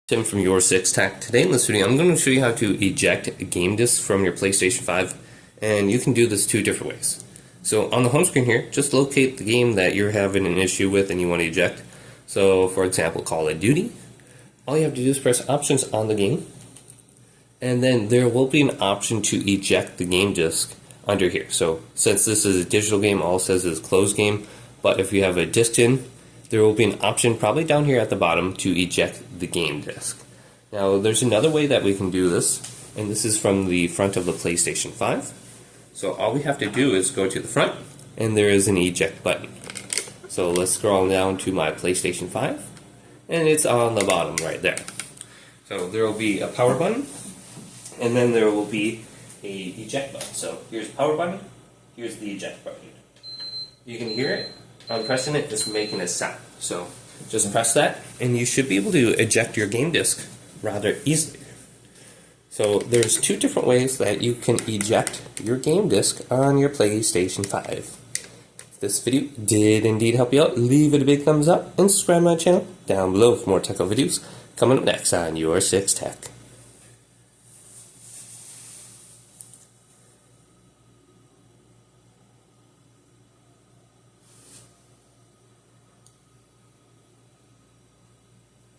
Tim from YourSixTech. Today in this video I'm going to show you how to eject a game disc from your PlayStation 5, and you can do this two different ways. So on the home screen here, just locate the game that you're having an issue with and you want to eject. So for example, Call of Duty. All you have to do is press options on the game, and then there will be an option to eject the game disc under here. So since this is a digital game, all it says is close game, but if you have a disc in, there will be an option probably down here at the bottom to eject the game disc. Now there's another way that we can do this, and this is from the front of the PlayStation 5. So all we have to do is go to the front, and there is an eject button. So let's scroll down to my PlayStation 5, and it's on the bottom right there. So there will be a power button, and then there will be a eject button. So here's the power button, here's the eject button. You can hear it. I'm pressing it, it's making a sound. So just press that, and you should be able to eject your game disc rather easily. So there's two different ways that you can eject your game disc on your PlayStation 5. If this video did indeed help you out, leave it a big thumbs up and subscribe to my channel down below for more technical videos coming up next on YourSixTech.